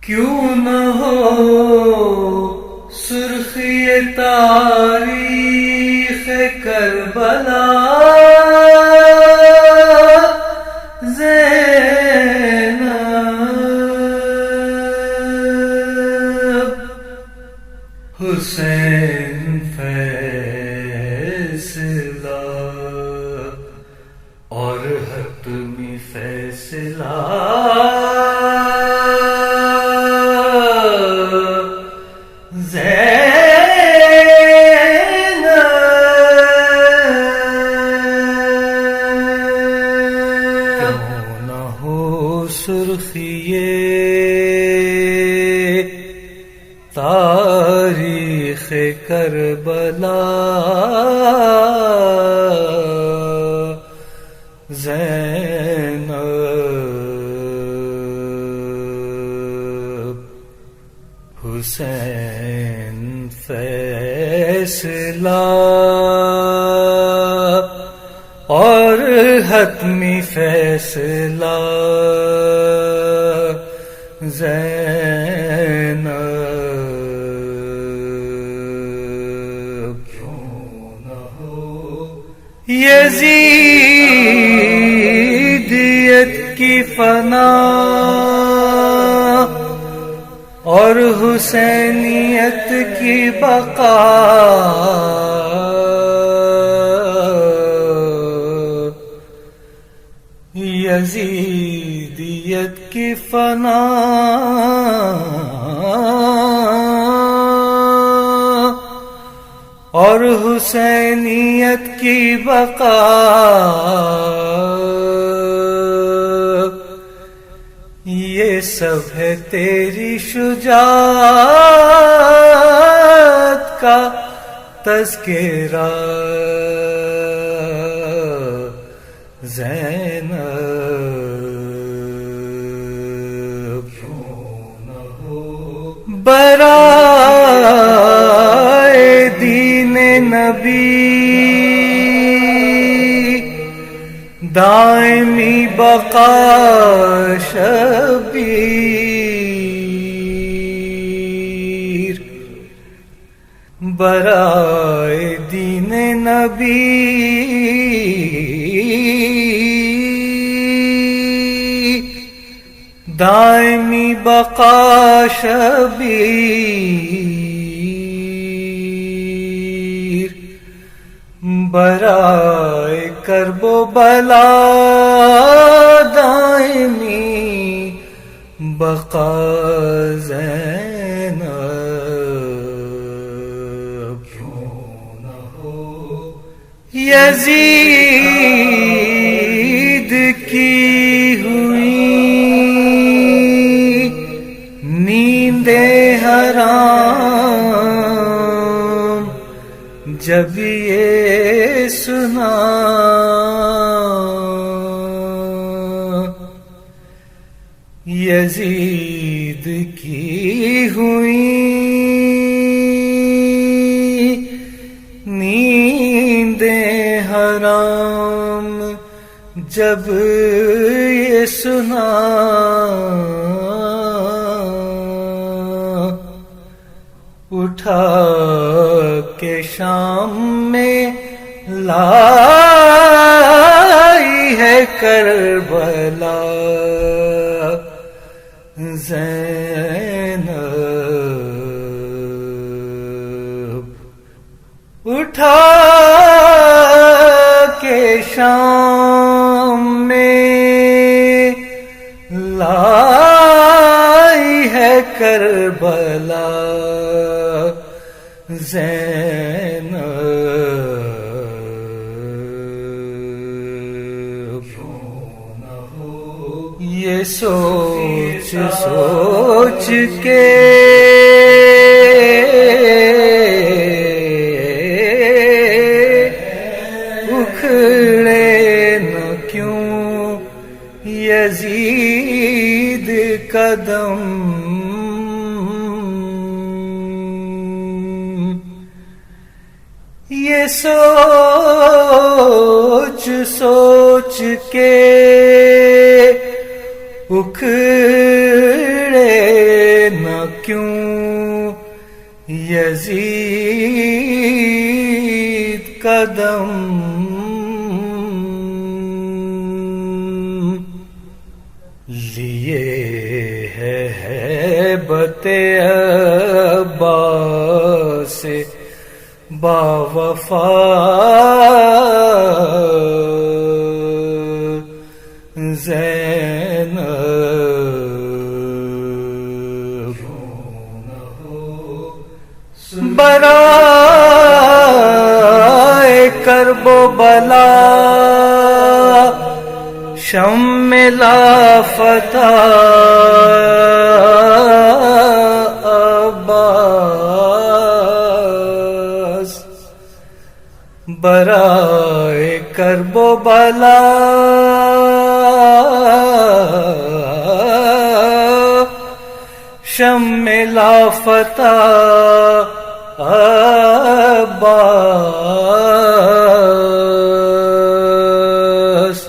کیوں نہ ہو سرخی تاریخ کربلا زینب حسین فیصلہ اور حتمی فیصلہ سرخی تاریخ کربلا زینب حسین فیصلہ اور حتمی فیصلہ زینب کیوں نہ ہو یزیدیت کی فنا اور حسینیت کی بقا یزیدیت کی فنا اور حسینیت کی بقا یہ سب ہے تیری شجاعت کا تذکرہ زینب کیوں نہ ہو برائے دین نبی دائمی بقا شبیر برائے دین نبی دائمی بقا شبیر برائے کرب و بلا دائمی بقا زینب کیوں نہ ہو یزید کی ہوئی نیندیں حرام جب یہ سنا یزید کی ہوئی نیندیں حرام جب یہ سنا اٹھا کے شام میں لائی ہے کربلا زینب اٹھا کے شام میں لائی ہے کربلا زینب کیوں نہ ہو یہ سوچ سوچ کے اکھڑے نہ کیوں یزید قدم یہ سوچ سوچ کے اکھڑے کیوں یزید قدم لیے ہے ہیبت عباس باوفا زینب برائے کرب و بلا شم لافتہ عباس برائے کرب و بلا شم لافتہ عباس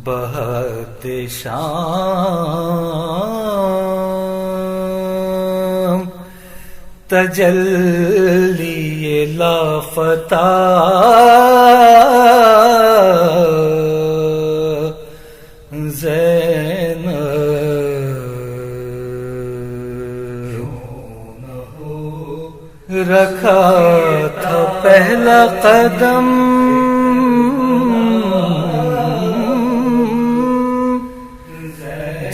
بہت شام تجلی لافتہ رکھا تھا پہلا قدم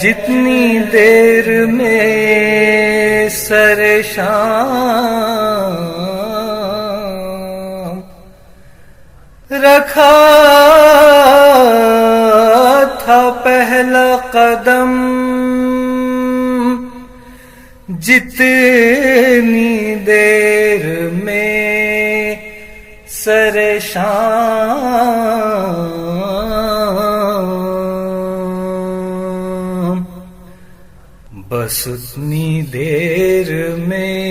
جتنی دیر میں سر شام رکھا تھا پہلا قدم جتنی دیر میں سر شام بس اتنی دیر میں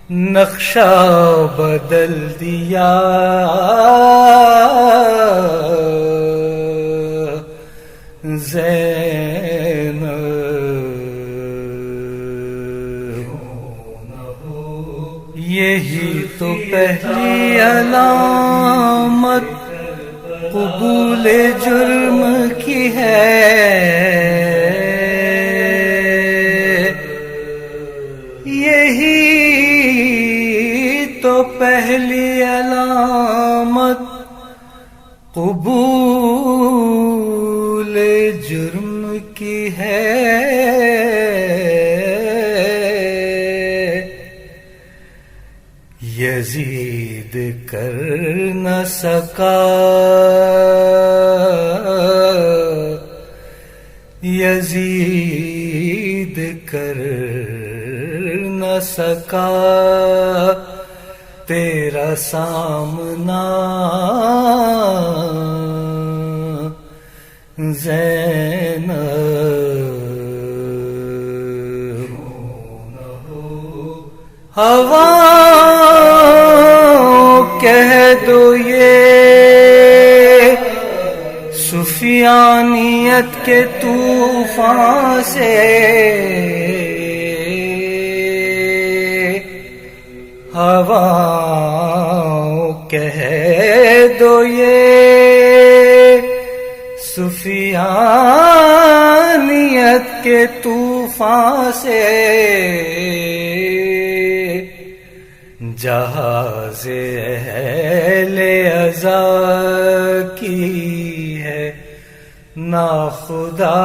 نقشہ بدل دیا یہی تو پہلی علامت قبول جرم کی ہے، یہی تو پہلی علامت قبول جرم کی ہے۔ یزید کر نہ سکا، یزید کر نہ سکا تیرا سامنا زینب، ہوا کہہ دو یہ سفیانیت کے طوفان سے، ہوا کہہ دو یہ سفیانیت کے طوفان سے، جہاز اہل عزا کی ہے ناخدا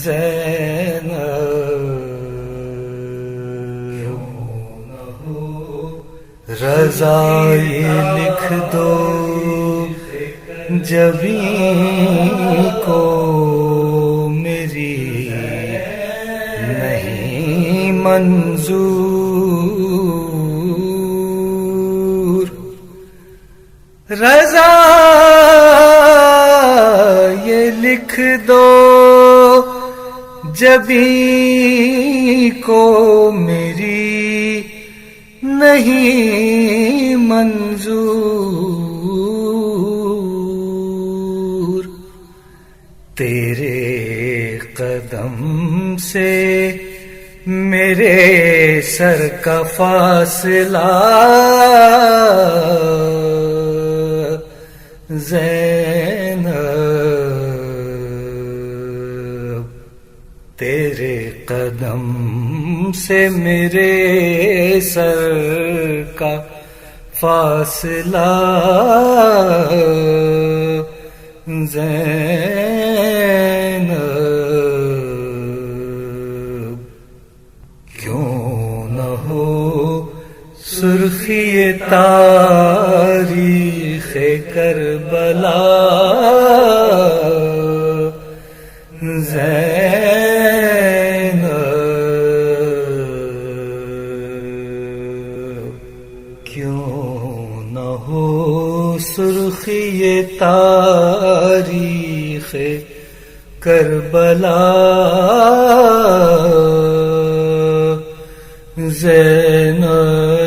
زینب، رضا یہ لکھ دو جبیں کو میری نہیں منظور، رضا یہ لکھ دو جبیں کو میری نہیں منظور۔ تیرے قدم سے میرے سر کا فاصلہ زینب، تیرے قدم سے میرے سر کا فاصلہ زینب، کیوں نہ ہو سرخی تاریخ کربلا زینب، کیوں نہ ہو سرخی تاریخ کربلا زینب۔